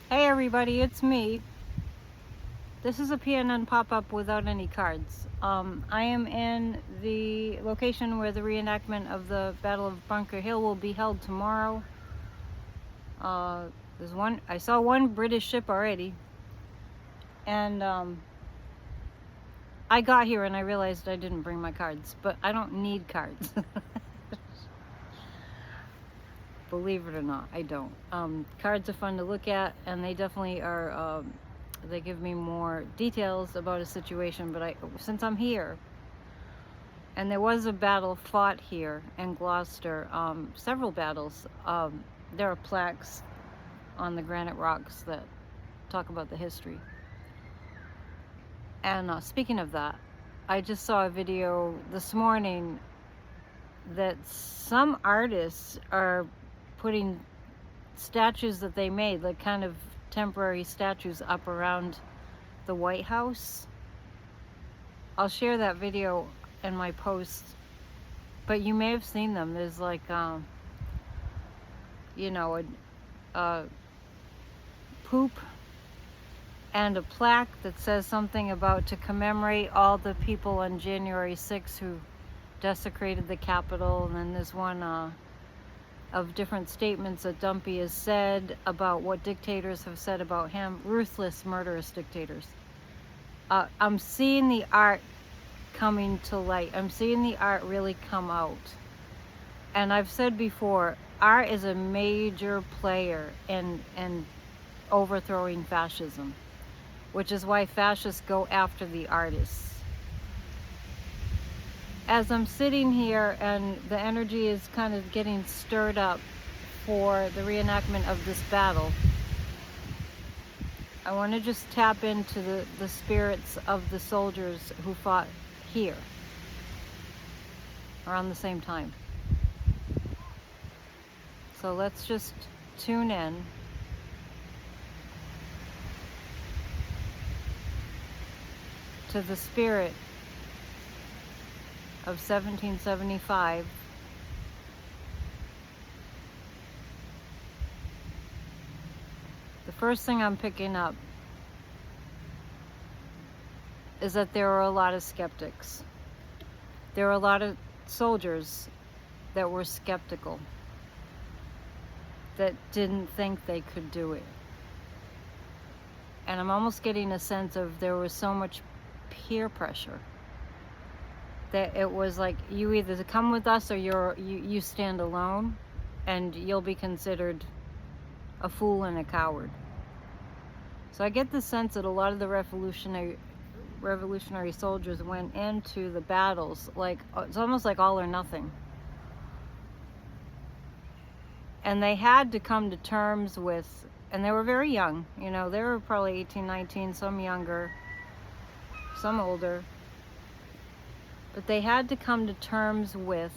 Hey everybody, it's me. This is a PNN pop-up without any cards. I am in the location where the reenactment of the Battle of Bunker Hill will be held tomorrow. I saw one British ship already. And I got here and I realized I didn't bring my cards, but I don't need cards. Believe it or not, I don't. Cards are fun to look at, and they definitely are, they give me more details about a situation, but since I'm here, and there was a battle fought here in Gloucester, several battles, there are plaques on the granite rocks that talk about the history. And speaking of that, I just saw a video this morning that some artists are putting statues that they made, like kind of temporary statues, up around the White House. I'll share that video in my post, but you may have seen them. There's like you know, a poop and a plaque that says something about to commemorate all the people on January 6th who desecrated the Capitol. And then there's one of different statements that Dumpy has said about what dictators have said about him, ruthless, murderous dictators. I'm seeing the art coming to light. I'm seeing the art really come out. And I've said before, art is a major player in overthrowing fascism, which is why fascists go after the artists. As I'm sitting here and the energy is kind of getting stirred up for the reenactment of this battle, I want to just tap into the spirits of the soldiers who fought here around the same time. So let's just tune in. To the spirit of 1775, the first thing I'm picking up is that there are a lot of skeptics. There are a lot of soldiers that were skeptical, that didn't think they could do it. And I'm almost getting a sense of there was so much peer pressure that it was like, you either come with us or you stand alone, and you'll be considered a fool and a coward. So I get the sense that a lot of the revolutionary soldiers went into the battles like it's almost like all or nothing, and they had to come to terms with, and they were very young, you know, they were probably 18, 19, some younger, some older, but they had to come to terms with,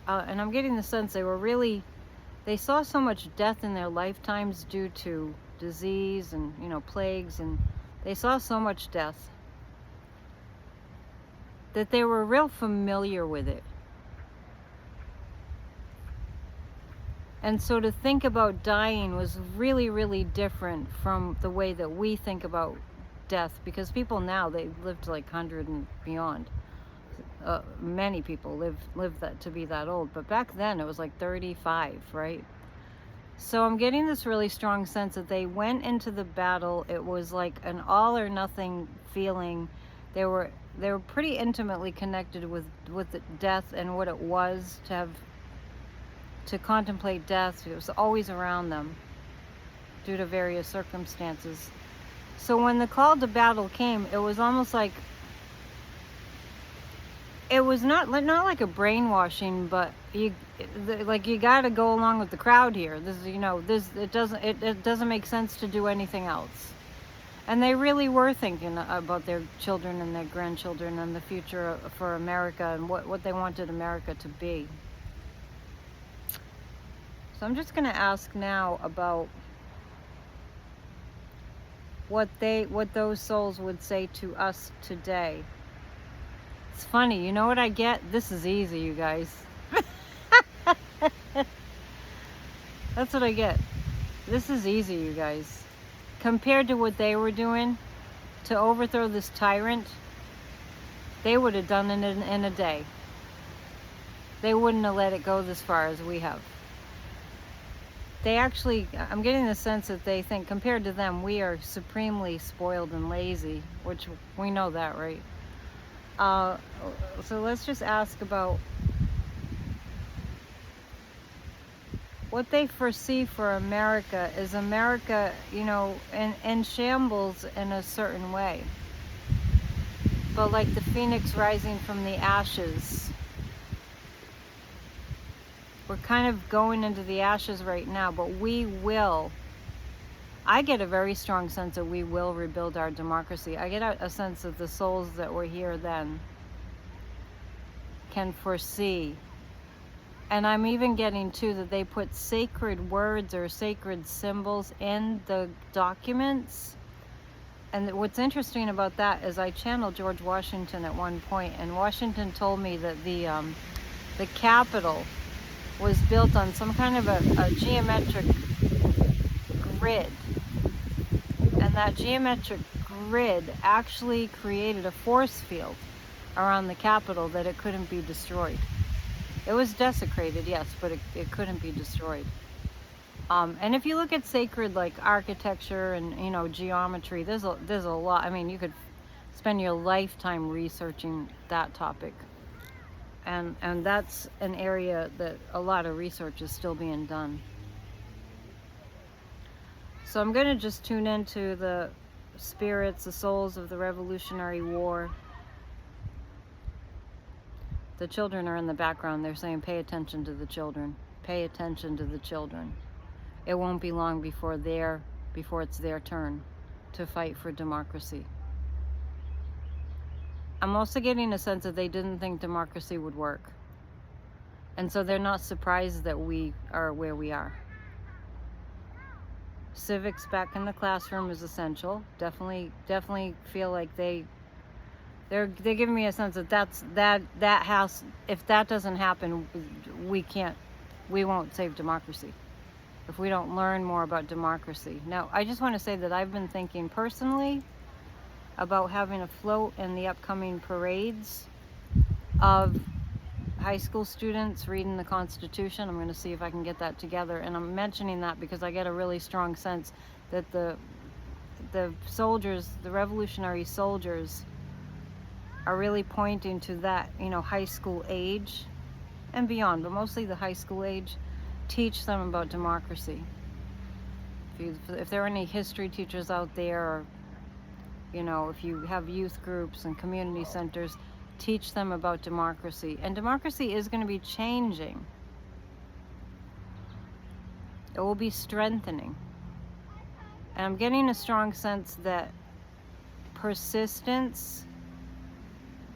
and I'm getting the sense they saw so much death in their lifetimes due to disease and, you know, plagues, and they saw so much death that they were real familiar with it. And so to think about dying was really, really different from the way that we think about death, because people now, they live to like 100 and beyond. Many people live that to be that old, but back then it was like 35, right? So I'm getting this really strong sense that they went into the battle, it was like an all or nothing feeling. They were pretty intimately connected with the death and what it was to contemplate death. It was always around them due to various circumstances. So when the call to battle came, it was almost like, it was not like a brainwashing, but you got to go along with the crowd here. It doesn't make sense to do anything else. And they really were thinking about their children and their grandchildren and the future for America and what they wanted America to be. So I'm just going to ask now about what those souls would say to us today. It's funny, you know what I get? This is easy, you guys. That's what I get. This is easy, you guys. compared to what they were doing to overthrow this tyrant, they would have done it in a day. They wouldn't have let it go this far as we have. They actually, I'm getting the sense that they think, compared to them, we are supremely spoiled and lazy, which we know that, right? So let's just ask about what they foresee for America. Is America, you know, in shambles in a certain way? But like the phoenix rising from the ashes. We're kind of going into the ashes right now, but we will. I get a very strong sense that we will rebuild our democracy. I get a sense that the souls that were here then can foresee. And I'm even getting too that they put sacred words or sacred symbols in the documents. And what's interesting about that is I channeled George Washington at one point, and Washington told me that the Capitol was built on some kind of a geometric grid. And that geometric grid actually created a force field around the Capitol that it couldn't be destroyed. It was desecrated, yes, but it couldn't be destroyed. And if you look at sacred like architecture and, you know, geometry, there's a lot. I mean, you could spend your lifetime researching that topic. And that's an area that a lot of research is still being done. So I'm going to just tune into the spirits, the souls of the Revolutionary War. The children are in the background. They're saying, pay attention to the children. Pay attention to the children. It won't be long before it's their turn to fight for democracy. I'm also getting a sense that they didn't think democracy would work. And so they're not surprised that we are where we are. Civics back in the classroom is essential. Definitely feel like they're giving me a sense that that house, if that doesn't happen, we won't save democracy if we don't learn more about democracy. Now, I just want to say that I've been thinking personally about having a float in the upcoming parades of high school students reading the Constitution. I'm going to see if I can get that together, and I'm mentioning that because I get a really strong sense that the soldiers, the revolutionary soldiers, are really pointing to that, you know, high school age and beyond, but mostly the high school age. Teach them about democracy. If there are any history teachers out there, or, you know, if you have youth groups and community centers, teach them about democracy. And democracy is going to be changing. It will be strengthening. And I'm getting a strong sense that persistence,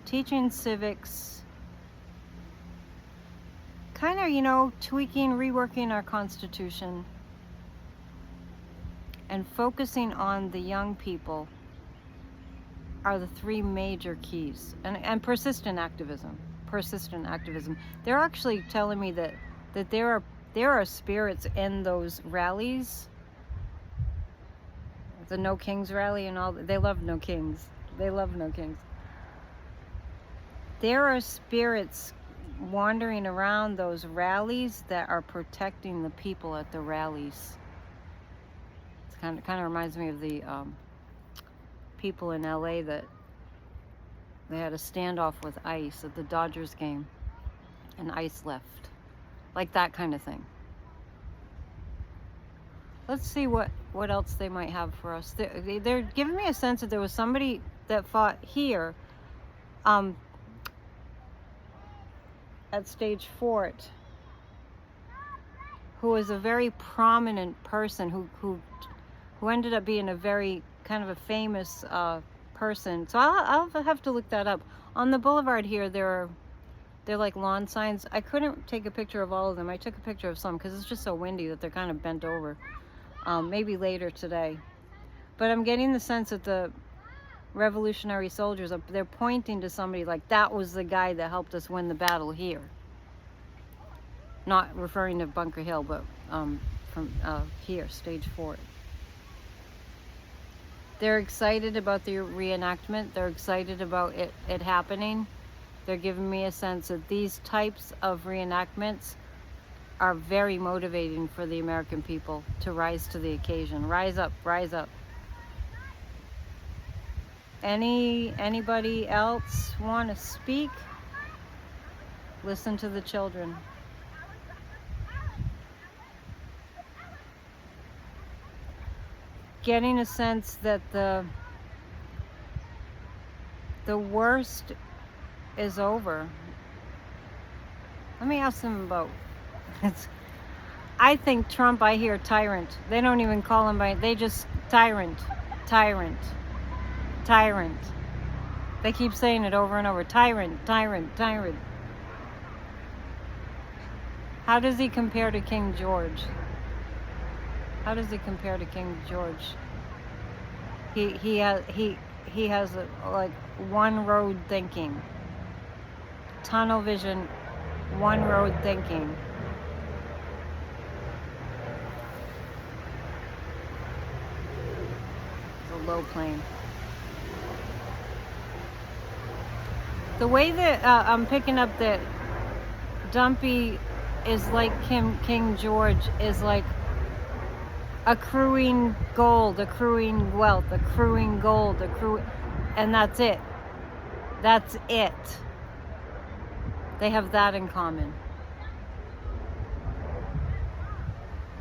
teaching civics, kind of, you know, tweaking, reworking our Constitution, and focusing on the young people are the three major keys. And persistent activism. They're actually telling me that there are spirits in those rallies. The No Kings rally and all. They love No Kings. There are spirits wandering around those rallies that are protecting the people at the rallies. It's kind of reminds me of the people in LA that they had a standoff with ICE at the Dodgers game, and ICE left. Like that kind of thing. Let's see what else they might have for us. They're giving me a sense that there was somebody that fought here at Stage Fort, who was a very prominent person who ended up being a very kind of a famous person. So I'll have to look that up. On the boulevard here, they're like lawn signs. I couldn't take a picture of all of them. I took a picture of some because it's just so windy that they're kind of bent over. Maybe later today. But I'm getting the sense that the revolutionary soldiers, they're pointing to somebody like, that was the guy that helped us win the battle here. Not referring to Bunker Hill, but from here, Stage Fort. They're excited about the reenactment. They're excited about it happening. They're giving me a sense that these types of reenactments are very motivating for the American people to rise to the occasion. Rise up, rise up. Anybody else want to speak? Listen to the children. Getting a sense that the worst is over. Let me ask them about. I think Trump, I hear tyrant. They don't even call him by, they just tyrant, tyrant, tyrant. They keep saying it over and over. Tyrant, tyrant, tyrant. How does he compare to King George? How does he compare to King George? He has like one road thinking. Tunnel vision, one road thinking. It's a low plane. The way that I'm picking up that Dumpy is like King George is like accruing gold, accruing wealth, accruing gold, and that's it. That's it. They have that in common.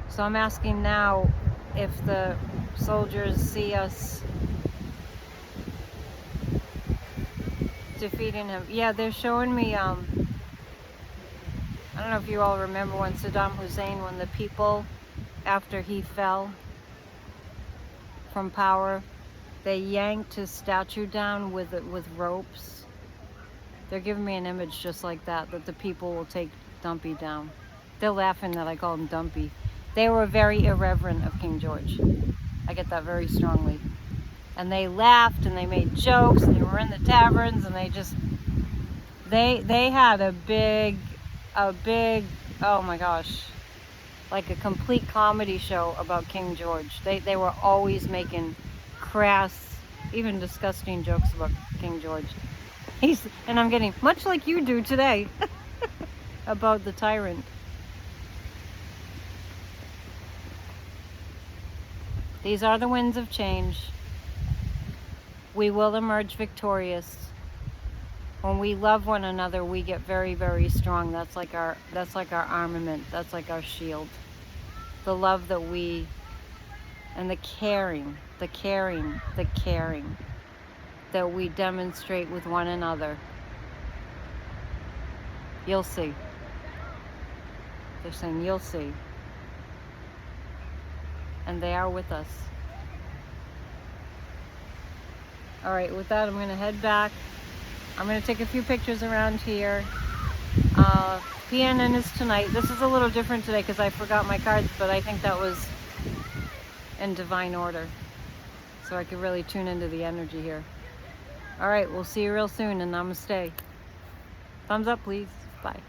So I'm asking now if the soldiers see us defeating him. Yeah, they're showing me, I don't know if you all remember when Saddam Hussein, when the people, after he fell from power, they yanked his statue down with ropes. They're giving me an image just like that the people will take Dumpy down. They're laughing that I call him Dumpy. They were very irreverent of King George. I get that very strongly. And they laughed and they made jokes and they were in the taverns and they had a big, oh my gosh, like a complete comedy show about King George. They were always making crass, even disgusting jokes about King George. And I'm getting, much like you do today, about the tyrant. These are the winds of change. We will emerge victorious. When we love one another, we get very, very strong. That's like our armament. That's like our shield. The love that we, and the caring that we demonstrate with one another. You'll see. They're saying you'll see. And they are with us. All right, with that, I'm going to head back. I'm going to take a few pictures around here. PNN is tonight. This is a little different today because I forgot my cards, but I think that was in divine order. So I could really tune into the energy here. All right, we'll see you real soon, and namaste. Thumbs up, please. Bye.